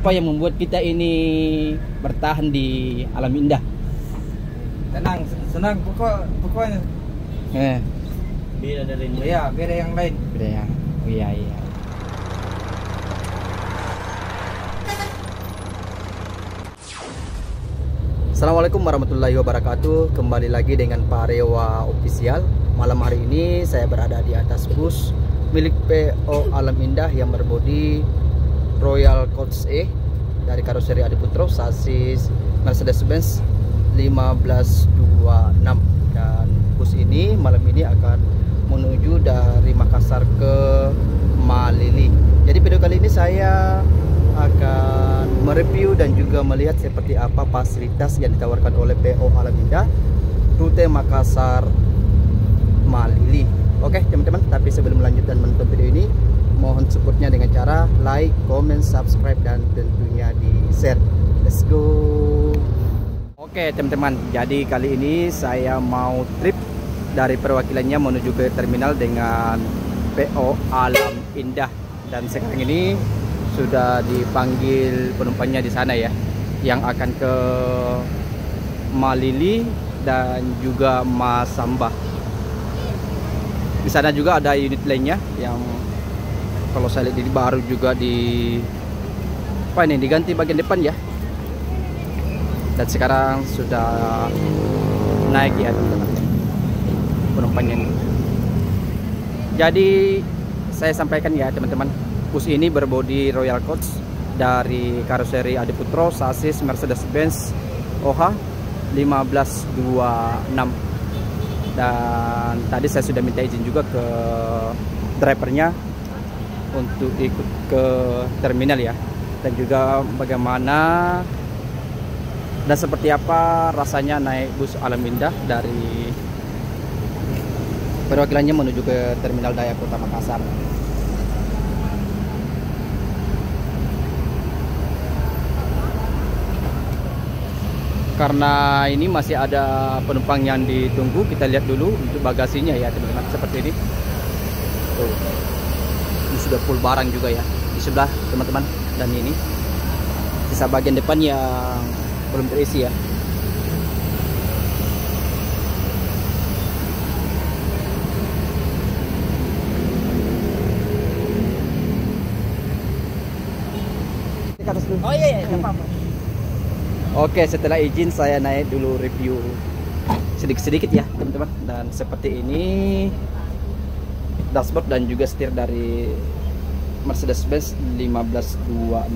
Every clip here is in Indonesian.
apa yang membuat kita ini bertahan di alam indah? Tenang, senang, pokoknya. Beda dari ini. Iya, beda yang lain. Beda ya. Oh, iya. Assalamualaikum warahmatullahi wabarakatuh. Kembali lagi dengan Pak Rewa Official. Malam hari ini saya berada di atas bus milik PO Alam Indah yang berbodi Royal Coach E dari karoseri Adiputro, sasis Mercedes-Benz 1526. Dan bus ini malam ini akan menuju dari Makassar ke Malili. Jadi video kali ini saya akan mereview dan juga melihat seperti apa fasilitas yang ditawarkan oleh PO Alam Indah rute Makassar Malili. Oke teman-teman, tapi sebelum lanjut dan menonton video ini, mohon supportnya dengan cara like, comment, subscribe, dan tentunya di share. Let's go. Oke teman-teman, jadi kali ini saya mau trip dari perwakilannya menuju ke terminal dengan PO Alam Indah. Dan sekarang ini sudah dipanggil penumpangnya di sana ya, yang akan ke Malili dan juga Masambah. Di sana juga ada unit lainnya yang kalau saya lihat ini baru juga diganti bagian depan ya. Dan sekarang sudah naik ya penumpangnya ini. Jadi saya sampaikan ya teman-teman, bus ini berbodi Royal Coach dari karoseri Adiputro, sasis Mercedes-Benz OH 1526. Dan tadi saya sudah minta izin juga ke drivernya untuk ikut ke terminal ya, dan juga bagaimana dan seperti apa rasanya naik bus Alam Indah dari perwakilannya menuju ke terminal Daya Kota Makassar. Karena ini masih ada penumpang yang ditunggu, kita lihat dulu untuk bagasinya ya teman-teman, seperti ini. Tuh. Ini sudah full barang juga ya di sebelah teman-teman, dan ini sisa bagian depan yang belum terisi ya. Oh iya, apa-apa. Oke, setelah izin saya naik dulu review sedikit-sedikit ya teman-teman. Dan seperti ini dashboard dan juga setir dari Mercedes-Benz 1526,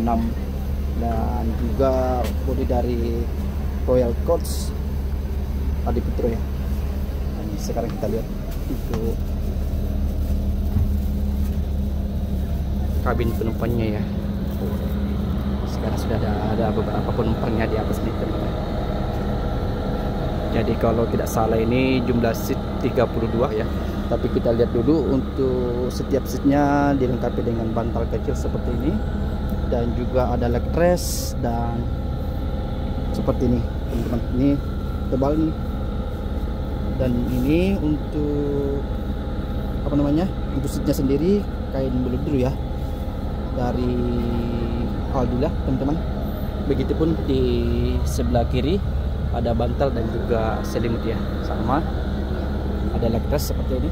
dan juga bodi dari Royal Coach Adiputro ya. Dan sekarang kita lihat untuk kabin penumpangnya ya. Sekarang sudah ada beberapa penumpangnya di atas ini teman-teman. Jadi kalau tidak salah ini jumlah seat 32 ya. Tapi kita lihat dulu untuk setiap seatnya dilengkapi dengan bantal kecil seperti ini, dan juga ada leg rest dan seperti ini teman-teman. Ini tebal nih. Dan ini untuk apa namanya? Untuk seatnya sendiri kain belut dulu ya, dari Alhamdulillah teman-teman. Begitupun di sebelah kiri ada bantal dan juga selimut ya, sama ada leg rest seperti ini.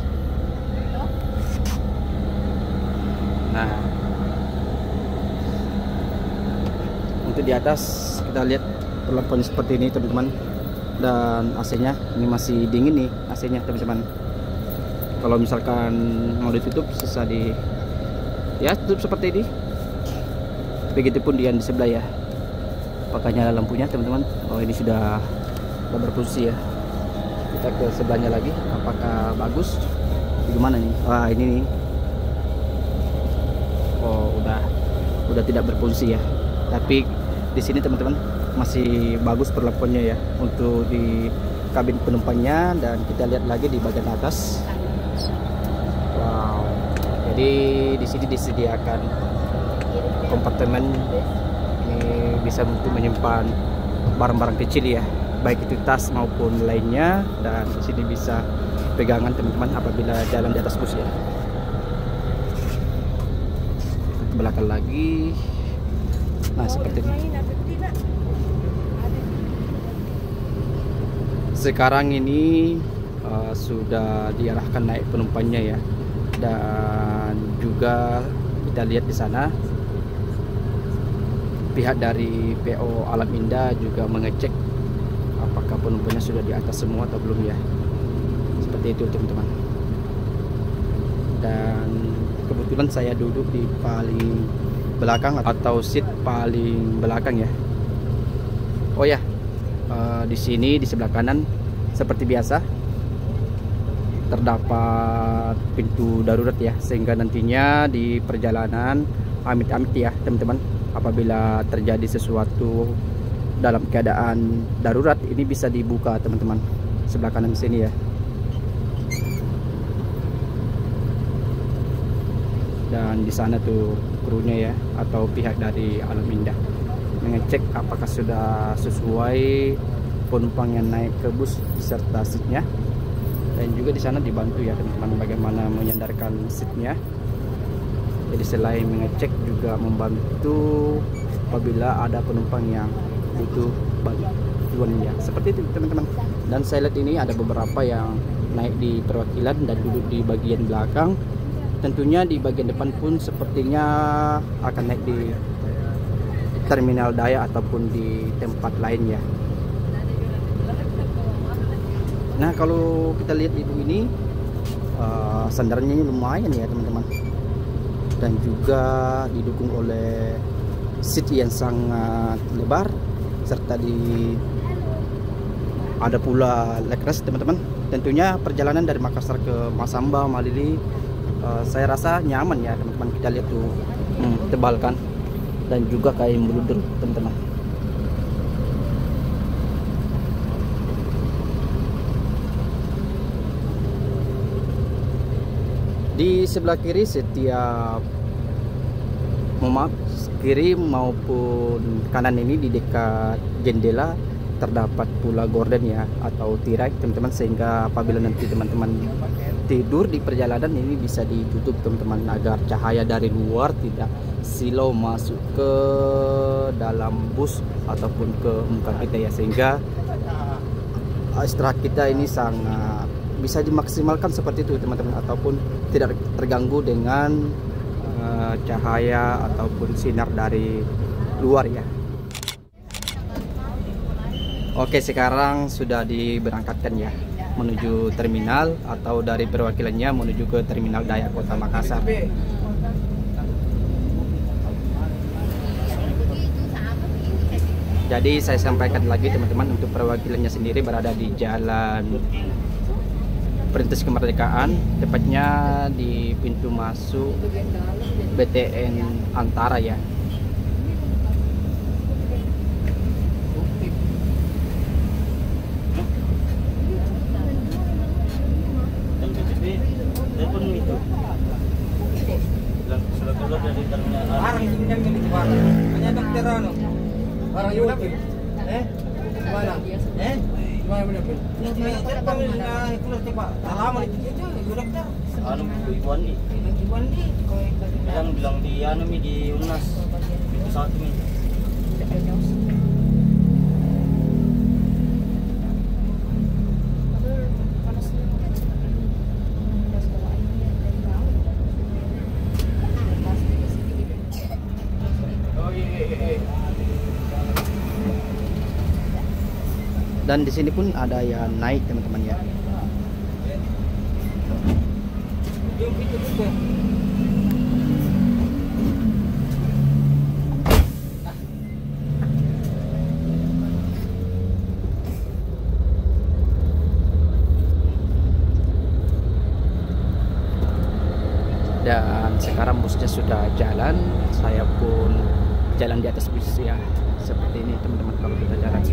Nah, untuk di atas kita lihat perlakuan seperti ini teman-teman, dan AC-nya ini masih dingin nih AC-nya teman-teman. Kalau misalkan mau ditutup susah tutup seperti ini. Begitupun di yang di sebelah ya, apakah nyala lampunya teman-teman. Oh, ini sudah berfungsi ya. Kita ke sebelahnya lagi, apakah bagus gimana nih? Wah, ini nih, oh udah tidak berfungsi ya. Tapi di sini teman-teman masih bagus perlakuannya ya untuk di kabin penumpangnya. Dan kita lihat lagi di bagian atas. Wow, jadi di sini disediakan kompartemen ini, bisa untuk menyimpan barang-barang kecil ya, baik itu tas maupun lainnya. Dan di sini bisa pegangan teman-teman apabila jalan di atas bus ya. Ke belakang lagi Nah, seperti ini. Sekarang ini sudah diarahkan naik penumpangnya ya, dan juga kita lihat di sana pihak dari PO Alam Indah juga mengecek apakah penumpangnya sudah di atas semua atau belum ya. Seperti itu teman-teman. Dan kebetulan saya duduk di paling belakang atau seat paling belakang ya. Oh ya, di sini di sebelah kanan seperti biasa terdapat pintu darurat ya, sehingga nantinya di perjalanan amit-amit ya teman-teman, apabila terjadi sesuatu dalam keadaan darurat ini bisa dibuka teman-teman, sebelah kanan sini ya. Dan di sana tuh krunya ya, atau pihak dari Alam Indah mengecek apakah sudah sesuai penumpang yang naik ke bus beserta seatnya. Dan juga di sana dibantu ya teman-teman bagaimana menyandarkan seatnya. Jadi selain mengecek juga membantu apabila ada penumpang yang butuh bantuan ya, seperti itu teman-teman. Dan saya lihat ini ada beberapa yang naik di perwakilan dan duduk di bagian belakang. Tentunya di bagian depan pun sepertinya akan naik di terminal Dayak ataupun di tempat lain ya. Nah, kalau kita lihat ibu ini sandarannya lumayan ya teman-teman, dan juga didukung oleh seat yang sangat lebar, serta ada pula leg rest teman-teman. Tentunya perjalanan dari Makassar ke Masamba, Malili, saya rasa nyaman ya teman-teman. Kita lihat tuh tebal kan, dan juga kain meludur teman-teman. Di sebelah kiri setiap kiri maupun kanan ini di dekat jendela terdapat pula gorden ya, atau tirai teman-teman, sehingga apabila nanti teman-teman tidur di perjalanan ini bisa ditutup teman-teman, agar cahaya dari luar tidak silau masuk ke dalam bus ataupun ke muka kita ya, sehingga istirahat kita ini sangat bisa dimaksimalkan seperti itu teman-teman, ataupun tidak terganggu dengan cahaya ataupun sinar dari luar ya. Oke, sekarang sudah diberangkatkan ya menuju terminal, atau dari perwakilannya menuju ke terminal Dayak Kota Makassar. Jadi saya sampaikan lagi teman-teman, untuk perwakilannya sendiri berada di Jalan Perintis Kemerdekaan, tepatnya di pintu masuk BTN Antara ya. Barang itu yang milik barang. Hanya dokter ano. Barang itu gimana? Gimana benar? Siapa yang keluar coba? Halaman itu dokter. Anu Ibu Andi. Ibu Andi. Bilang di anu di UNAS. Itu satu nih. Dan di sini pun ada yang naik teman-teman ya. Dan sekarang busnya sudah jalan, saya pun jalan di atas bus ya. Seperti ini teman-teman kalau kita jalan.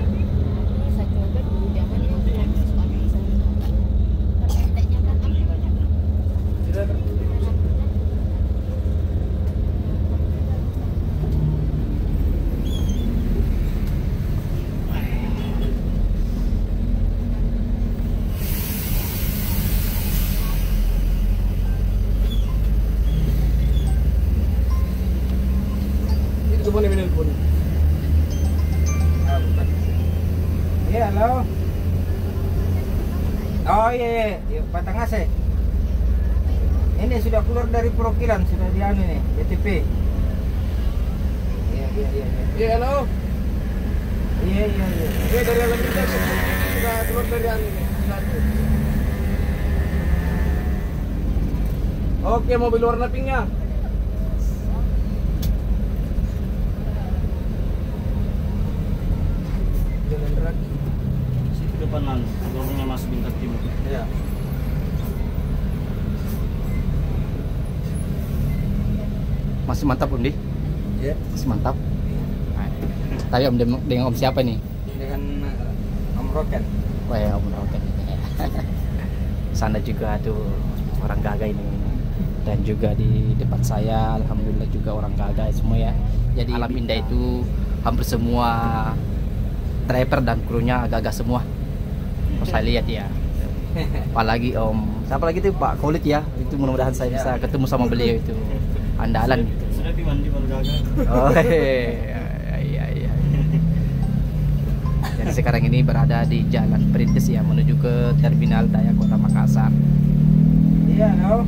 Itu mana pun. Oh iya, iya. Batangas. Ini sudah keluar dari perwakilan, sudah di anu nih, JTP. Iya. Iya, halo. Iya. Oke, dari Alam Indah sudah keluar dari anu ini. Satu. Oke, mobil warna pinknya. Jalan Raki. Situ depanan, lorongnya masuk Bintang Timur. Iya. Masih mantap Om Di? Iya. Masih mantap. Tapi Om dengan Om siapa nih? Dengan Om Roken. Wah ya Om Roken. Sana juga tuh orang Gaga ini. Dan juga di depan saya alhamdulillah juga orang Gaga semua ya. Jadi Alam Indah itu hampir semua driver dan krunya Gaga semua. Kalau saya lihat ya. Apalagi Om, siapa lagi tuh Pak Khalid ya. Itu mudah-mudahan saya bisa ketemu sama beliau itu. Andalan gitu. Sudah mandi baru gagal. Oh iya. Jadi sekarang ini berada di Jalan Perintis ya menuju ke Terminal Daya Kota Makassar. Iya, halo.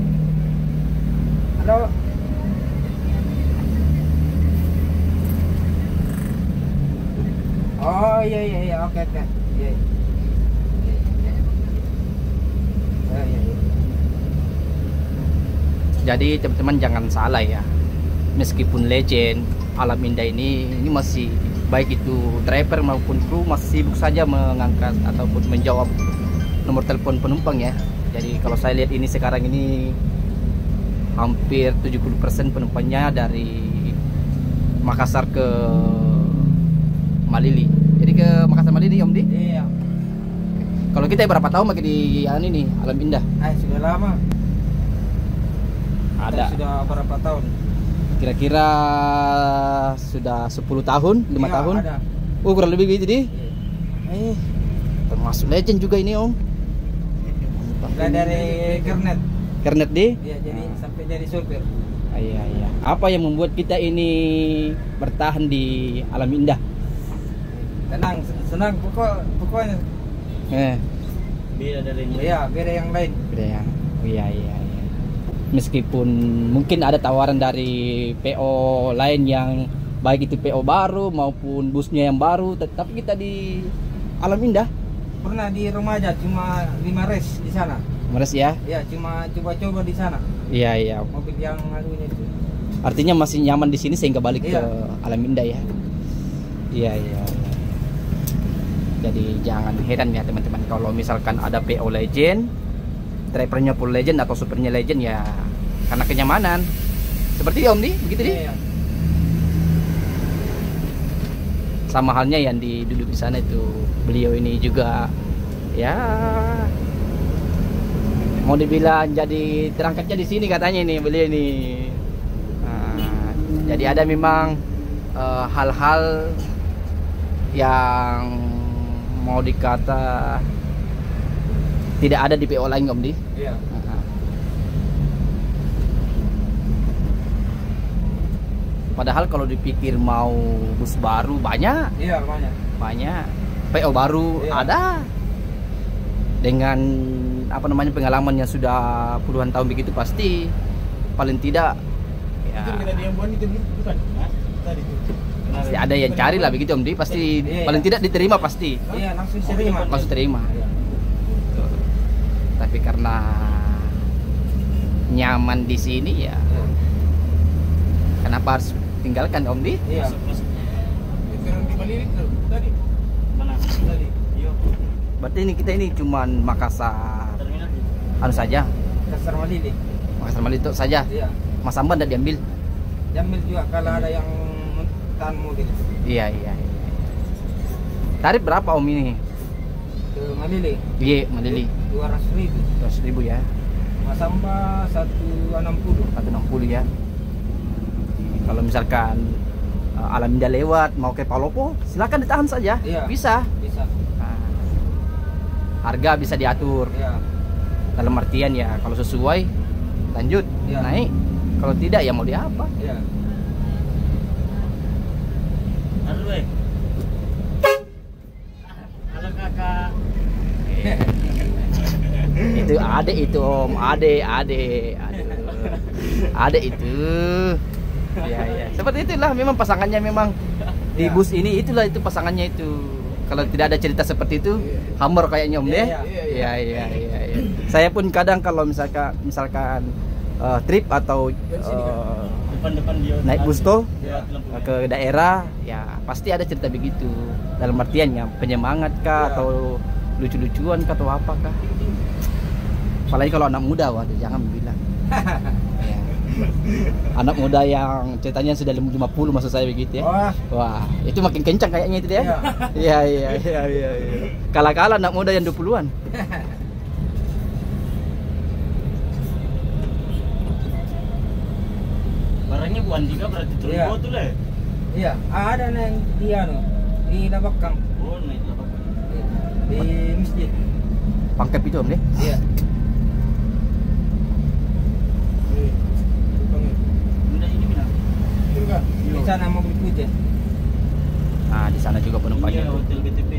Halo. Oh iya, oke. Iya. Jadi teman-teman jangan salah ya. Meskipun legend Alam Indah ini masih baik itu driver maupun kru masih sibuk saja mengangkat ataupun menjawab nomor telepon penumpang ya. Jadi kalau saya lihat ini sekarang ini hampir 70% penumpangnya dari Makassar ke Malili. Jadi ke Makassar Malili Om Di. Iya. Kalau kita berapa tahun pakai di ini nih Alam Indah? Sudah lama. Ada. Sudah berapa tahun? Kira-kira sudah 10 tahun, 5 Iya, tahun. Ada. Oh, kurang lebih gitu di. Iya. Termasuk legend juga ini Om. Mulai dari Kernet. Kernet di. Iya, jadi sampai jadi supir. Iya. Apa yang membuat kita ini bertahan di Alam Indah? Tenang, senang pokoknya. Beda dari ini. Iya, beda yang lain. Beda ya. Iya. Meskipun mungkin ada tawaran dari PO lain yang baik itu PO baru maupun busnya yang baru, tapi kita di Alam Indah. Pernah di Remaja cuma 5 race di sana. Meres ya? Iya, cuma coba-coba di sana. Iya. Mobil yang anunya itu. Artinya masih nyaman di sini sehingga balik Iya. ke Alam Indah ya. Iya. Jadi jangan heran ya teman-teman kalau misalkan ada PO legend, drivernya full legend atau supirnya legend ya karena kenyamanan. Seperti Om Di, begitu Di. Iya. Sama halnya yang duduk di sana itu beliau ini juga ya mau dibilang jadi terangkatnya di sini katanya nih beliau ini. Nah, jadi ada memang hal-hal yang mau dikata tidak ada di PO lain Om Di. Iya. Padahal kalau dipikir mau bus baru banyak Iya, banyak. PO baru Iya. ada dengan apa namanya pengalaman yang sudah puluhan tahun begitu pasti paling tidak ya Itu kita yang buat itu bukan? Tadi itu. pasti ada yang cari lah begitu Om Di pasti Iya. paling tidak diterima pasti Iya, langsung terima. langsung terima. Iya. Tuh. Tapi karena nyaman di sini ya kenapa harus tinggalkan Om Di? Iya. Masuk. Itu yang di Bali itu tadi. Mana? Tadi. Iya. Berarti ini kita ini cuman Makassar Terminal. anu saja, Kasar Malili. Makassar Malito saja. Iya. Mas Amban tidak diambil. Jamil juga kalau ada yang tahan mobil Iya. Tarif berapa Om ini? ke Malili. Iya, Malili. 200.000. 200.000 ya. Mas Amba 160. 160 ya. Kalau misalkan Alam Indah lewat mau ke Palopo, silakan ditahan saja. Iya. Bisa. Bisa. Nah, harga bisa diatur. Iya. Dalam artian ya kalau sesuai lanjut Iya. naik. Kalau tidak ya mau di apa? Iya. Halo, Halo kakak. Itu adek itu Om, adek. Adek itu. Ya. Seperti itulah memang pasangannya memang di bus ini itulah itu pasangannya itu. Kalau tidak ada cerita seperti itu, hammer kayaknya Om deh. Iya. Saya pun kadang kalau misalkan trip atau Depan dia naik bus tuh ke daerah, ya pasti ada cerita begitu. Dalam artiannya penyemangat kah atau lucu-lucuan kah atau apakah. Apalagi kalau anak muda, waduh jangan bilang. Ya. Anak muda yang ceritanya sudah 50 maksud saya begitu ya. Wah, itu makin kencang kayaknya itu dia. Iya. Kala-kala anak muda yang 20-an. Barangnya bukan juga berarti turun tuh leh. Iya, ada yang dia di Labakang. Oh, naik apa? Di masjid. Pangkep itu Om deh. Iya. Bunda ini bilang. Di sana mobil putih. Nah, di sana juga penumpangnya Iya, tuh. hotel BTP.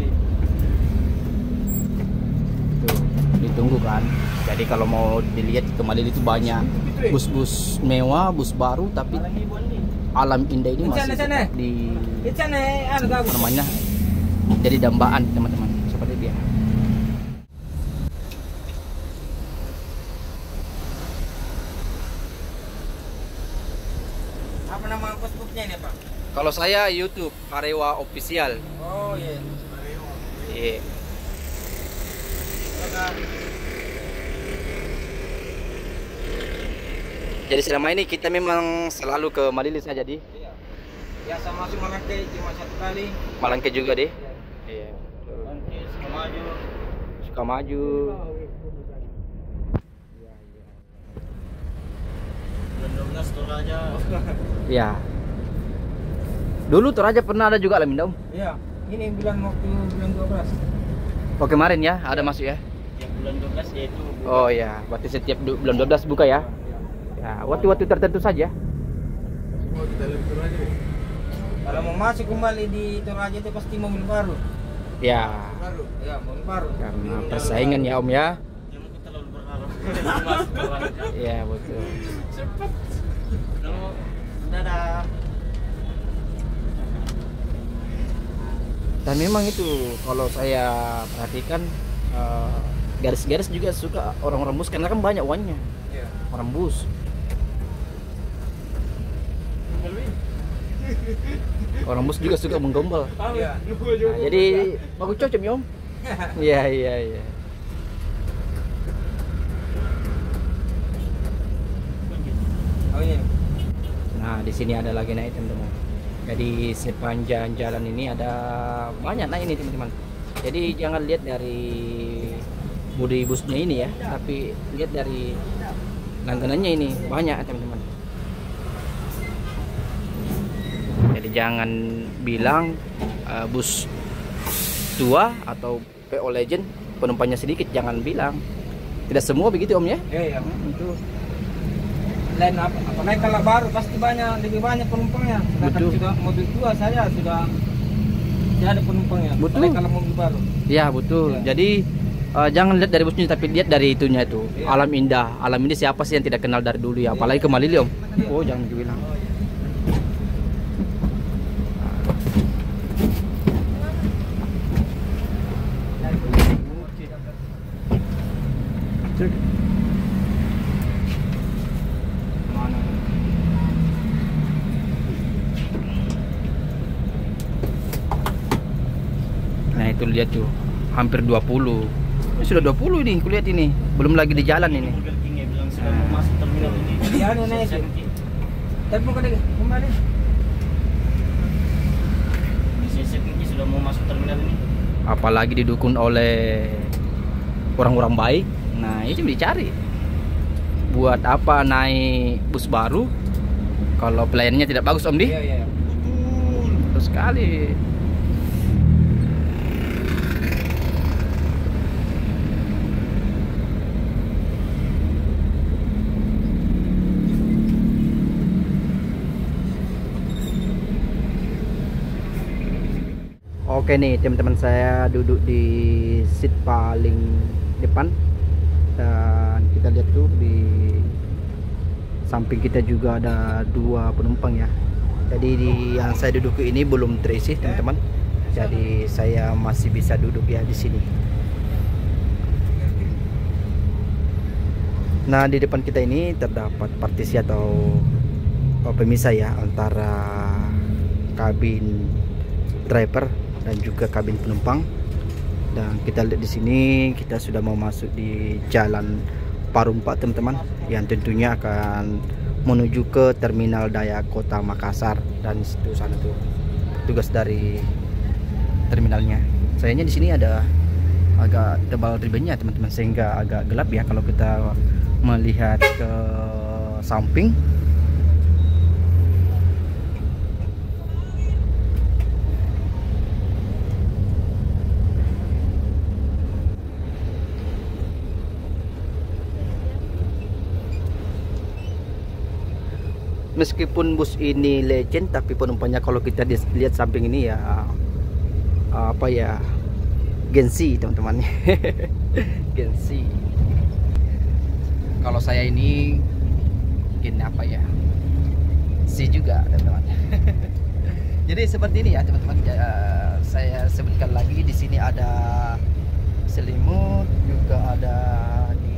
Tuh, ditunggu kan. Jadi kalau mau dilihat kembali itu banyak bus-bus mewah, bus baru, tapi Barangnya bukan nih. Alam Indah ini masih Sana. tetap di Di sana ada apa gabus. namanya, jadi dambaan teman-teman seperti dia. Apa nama Facebooknya ini, Pak? Kalau saya YouTube Parewa Official. Oh, iya. Iya. Jadi selama ini kita memang selalu ke Malilis saja di Iya. Biasa masuk Malangke cuma 1 kali. Malangke juga deh. Iya. Nanti suka maju. Suka maju. Bulan 12 Toraja. Ya. Dulu Toraja pernah ada juga Alam Indah Om. Iya. Ini bulan 12. Oh kemarin ya ada masuk ya. Yang bulan 12 yaitu Oh ya, berarti setiap bulan 12 buka ya. Ya, waktu-waktu tertentu saja. Kalau mau masuk kembali di Toraja itu pasti mobil baru. Ya, Iya, mobil baru. karena persaingan ya Om ya. jangan terlalu berharap. Masuk Toraja. Iya betul. Kalau dadah. Dan memang itu kalau saya perhatikan garis-garis juga suka orang-orang bus karena kan banyak uangnya Iya. orang bus. Orang bus juga suka menggombal. Iya. Nah, jadi bagus cocok ya Om. Iya. Oh iya. Nah di sini ada lagi naik teman-teman. Jadi sepanjang jalan ini ada banyak naik ini teman-teman. Jadi jangan lihat dari bodi busnya ini ya, tapi lihat dari langganannya ini banyak teman-teman. Jadi jangan bilang bus tua atau PO Legend penumpangnya sedikit, jangan bilang. Tidak semua begitu Om ya. Iya. Itu Lain apa naik kalau baru pasti lebih banyak penumpangnya. Sedangkan Betul. sudah mobil tua saya sudah tidak ada penumpangnya. Betul. Apalagi kalau mobil baru. ya betul. Iya. Jadi jangan lihat dari busnya tapi lihat dari itunya itu. Iya. Alam Indah. Alam Indah siapa sih yang tidak kenal dari dulu ya? Apalagi ke Malili Om. Oh jangan dibilang. Mana? Nah itu lihat tuh hampir 20. Ini sudah 20 ini kulihat ini. Belum lagi di jalan ini. Burger King ya bilang sudah mau masuk terminal ini. Iya, naik. Tapi mau kembali. Di sisi ini sudah mau masuk terminal ini. Apalagi didukung oleh orang-orang baik. Nah itu dicari. Buat apa naik bus baru kalau pelayanannya tidak bagus Om Di? Iya. Betul sekali. Oke nih teman-teman, saya duduk di seat paling depan. Dan kita lihat tuh di samping kita juga ada 2 penumpang ya. Jadi yang saya duduk ini belum terisi teman-teman. Jadi saya masih bisa duduk ya di sini. Nah, di depan kita ini terdapat partisi atau pemisah ya antara kabin driver dan juga kabin penumpang. Dan kita lihat di sini kita sudah mau masuk di Jalan Parumpa teman-teman, yang tentunya akan menuju ke Terminal Daya Kota Makassar. Dan itu sana tuh petugas dari terminalnya. Sayangnya di sini ada agak tebal ribennya teman-teman, sehingga agak gelap ya kalau kita melihat ke samping. Meskipun bus ini legend, tapi penumpangnya kalau kita lihat samping ini ya apa ya, gengsi teman-teman. Gengsi. Kalau saya ini mungkin apa ya, si juga teman-teman. Jadi seperti ini ya teman-teman. Saya sebutkan lagi, di sini ada selimut, juga ada di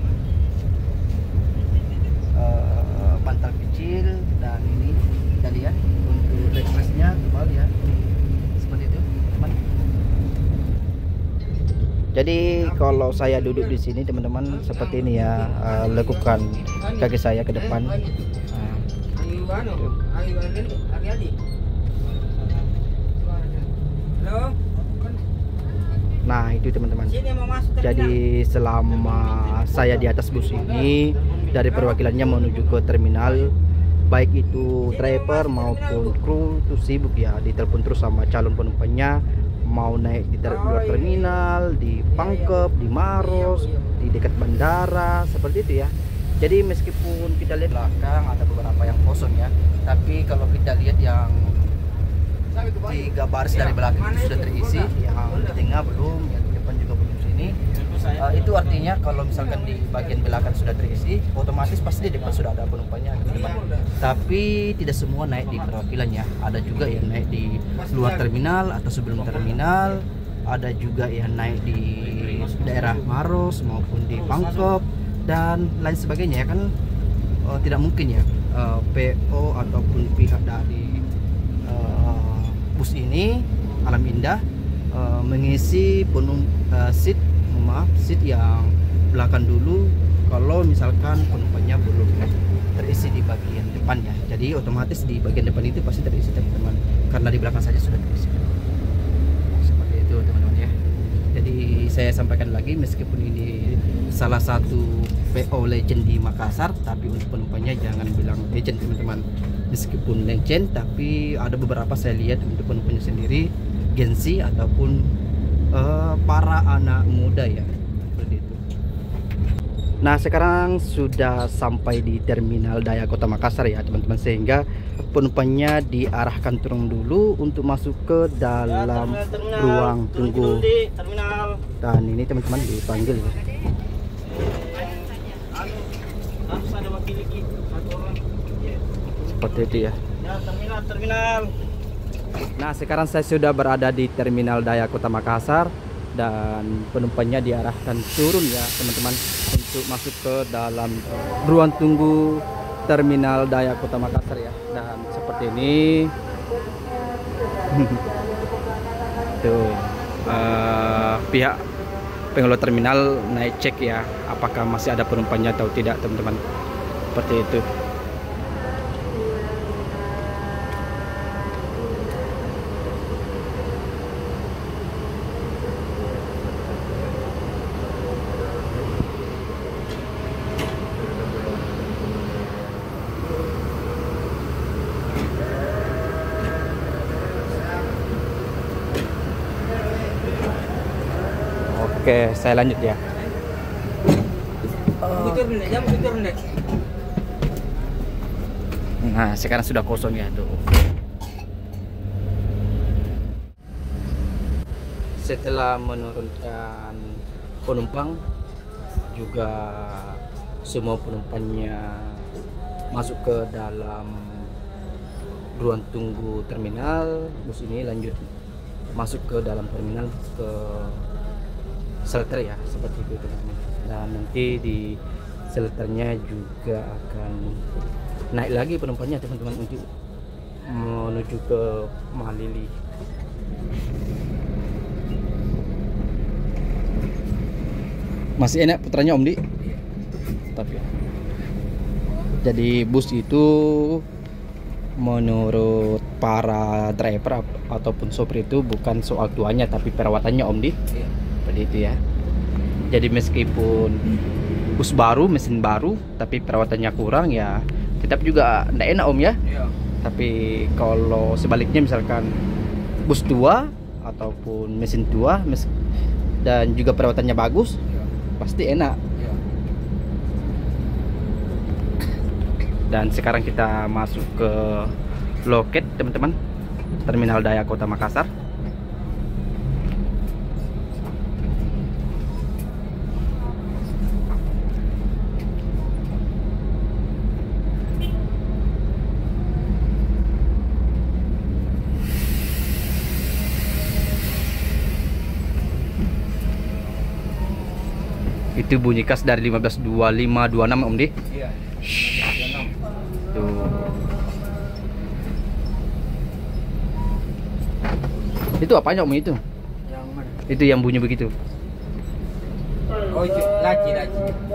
bantal kecil, dan ini kita lihat untuk backpacknya tebal ya, seperti itu teman. Jadi kalau saya duduk di sini teman-teman seperti ini ya, lekukan kaki saya ke depan. Nah itu teman-teman. Jadi selama saya di atas bus ini, dari perwakilannya menuju ke terminal, baik itu driver maupun kru itu sibuk ya, ditelepon terus sama calon penumpangnya, mau naik di luar terminal, di Pangkep, di Maros, di dekat bandara, seperti itu ya. Jadi meskipun kita lihat belakang ada beberapa yang kosong ya, tapi kalau kita lihat yang 3 baris dari belakang itu sudah terisi, yang di tengah belum, yang di depan juga belum sini. Itu artinya kalau misalkan di bagian belakang sudah terisi, otomatis pasti di depan sudah ada penumpangnya teman-teman. Tapi tidak semua naik di perwakilannya, ada juga yang naik di luar terminal atau sebelum terminal, ada juga yang naik di daerah Maros maupun di Pangkep dan lain sebagainya ya kan. Tidak mungkin ya PO ataupun pihak dari bus ini Alam Indah mengisi seat yang belakang dulu kalau misalkan penumpangnya belum terisi di bagian depannya. Jadi otomatis di bagian depan itu pasti terisi teman-teman, karena di belakang saja sudah terisi. Seperti itu teman-teman ya. Jadi saya sampaikan lagi, meskipun ini salah satu PO legend di Makassar, tapi untuk penumpangnya jangan bilang legend teman-teman. Meskipun legend, tapi ada beberapa saya lihat untuk penumpangnya sendiri gengsi ataupun para anak muda ya, seperti itu. Nah sekarang sudah sampai di Terminal Daya Kota Makassar ya teman-teman, sehingga penumpangnya diarahkan turun dulu untuk masuk ke dalam ruang tunggu. Dan ini teman-teman dipanggil ya. Seperti itu ya. Terminal. Nah sekarang saya sudah berada di Terminal Daya Kota Makassar, dan penumpangnya diarahkan turun ya teman-teman untuk masuk ke dalam ruang tunggu Terminal Daya Kota Makassar ya. Dan seperti ini tuh pihak pengelola terminal naik cek ya, apakah masih ada penumpangnya atau tidak teman-teman, seperti itu. Oke, saya lanjut ya. Nah, sekarang sudah kosong ya tuh. Setelah menurunkan penumpang juga semua penumpangnya masuk ke dalam ruang tunggu terminal, bus ini lanjut masuk ke dalam terminal ke shelter ya, seperti itu teman-teman. Dan nanti di shelternya juga akan naik lagi penumpangnya teman-teman untuk menuju ke Malili. Masih enak putranya Om Di? Tapi jadi bus itu menurut para driver ataupun sopir itu bukan soal tuanya tapi perawatannya Om Di. Seperti itu ya. Jadi meskipun bus baru, mesin baru, tapi perawatannya kurang ya tetap juga tidak enak Om ya. Tapi kalau sebaliknya misalkan bus tua ataupun mesin tua dan juga perawatannya bagus, pasti enak. Dan sekarang kita masuk ke loket teman-teman, Terminal Daya Kota Makassar. Itu bunyi khas dari 152526 Om Di. Iya. Tuh. Itu apanya Om itu? Yang mana? Itu yang bunyi begitu. Oh itu laci.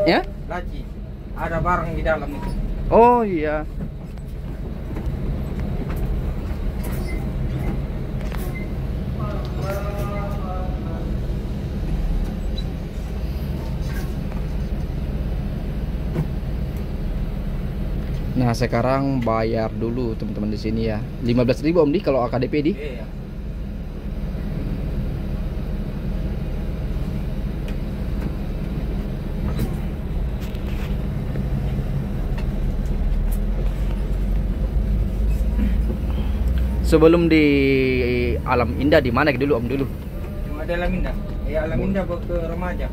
Ya? Laci. Ada barang di dalam itu. Oh iya. Nah, sekarang bayar dulu teman-teman di sini ya. 15.000 Om Di kalau AKDP di. Iya. Sebelum di Alam Indah di mana dulu Om dulu? Cuma ada Alam Indah. Ya Alam Indah bawa ke remaja.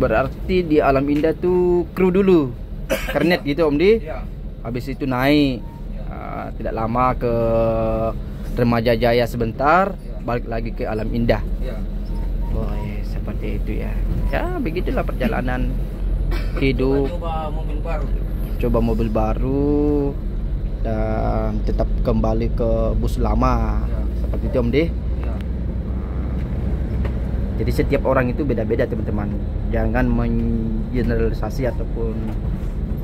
Berarti di Alam Indah tuh kru dulu. Kernet gitu Om Di. Iya. Habis itu naik tidak lama ke Remaja Jaya sebentar, balik lagi ke Alam Indah. Iya. Boy, seperti itu ya. Ya begitulah perjalanan hidup. Coba mobil baru. Coba mobil baru dan tetap kembali ke bus lama. Ya. Seperti itu Om Di. Iya. Jadi setiap orang itu beda-beda teman-teman. Jangan mengeneralisasi ataupun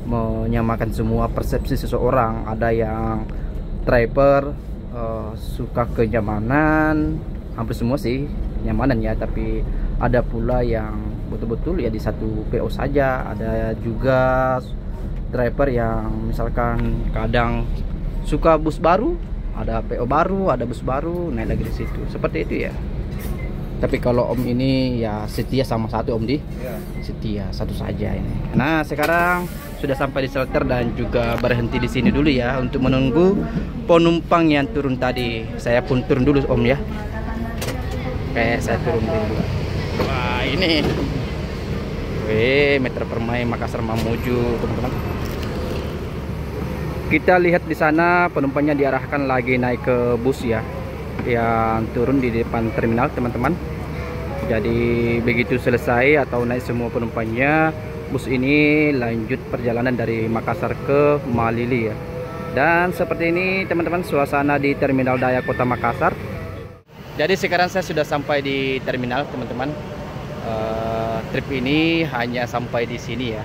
menyamakan semua persepsi seseorang. Ada yang driver suka kenyamanan, hampir semua sih nyamanan ya, tapi ada pula yang betul-betul ya di satu PO saja. Ada juga driver yang misalkan kadang suka bus baru, ada PO baru, ada bus baru, naik lagi di situ. Seperti itu ya. Tapi kalau Om ini ya setia sama satu Om Di. Iya. Setia satu saja ini. Nah, sekarang sudah sampai di shelter dan juga berhenti di sini dulu ya untuk menunggu penumpang yang turun tadi. Saya pun turun dulu Om ya. Oke, saya turun dulu. Wah, ini. Meter Permai Makassar Mamuju, teman-teman. Kita lihat di sana penumpangnya diarahkan lagi naik ke bus ya. Yang turun di depan terminal, teman-teman. Jadi begitu selesai atau naik semua penumpangnya, bus ini lanjut perjalanan dari Makassar ke Malili ya. Dan seperti ini teman-teman suasana di Terminal Daya Kota Makassar. Jadi sekarang saya sudah sampai di terminal teman-teman. Trip ini hanya sampai di sini ya.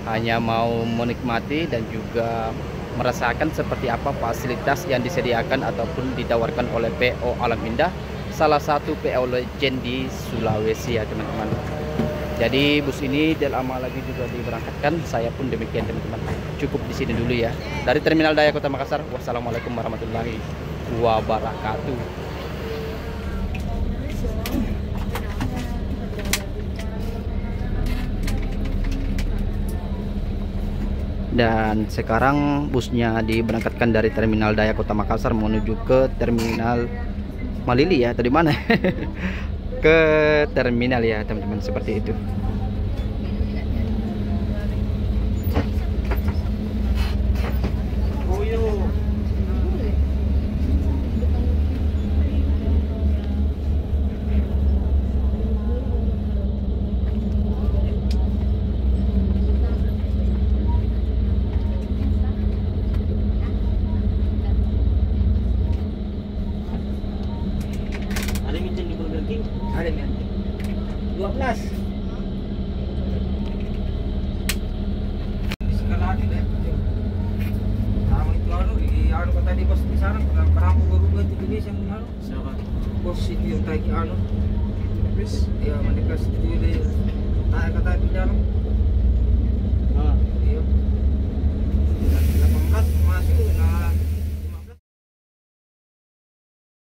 Hanya mau menikmati dan juga merasakan seperti apa fasilitas yang disediakan ataupun ditawarkan oleh PO Alam Indah, salah satu PO legend di Sulawesi ya teman-teman. Jadi bus ini tidak lama lagi juga diberangkatkan. Saya pun demikian teman-teman. Cukup di sini dulu ya. Dari Terminal Daya Kota Makassar. Wassalamualaikum warahmatullahi wabarakatuh. Dan sekarang busnya diberangkatkan dari Terminal Daya Kota Makassar menuju ke Terminal Malili ya. Tadi mana? Ke terminal ya teman-teman, seperti itu. bos di sana perang berubah itu Indonesia yang anu. Siapa? Bos itu yang tadi anu. Habis Ya mereka setuju deh. Kata di dalam.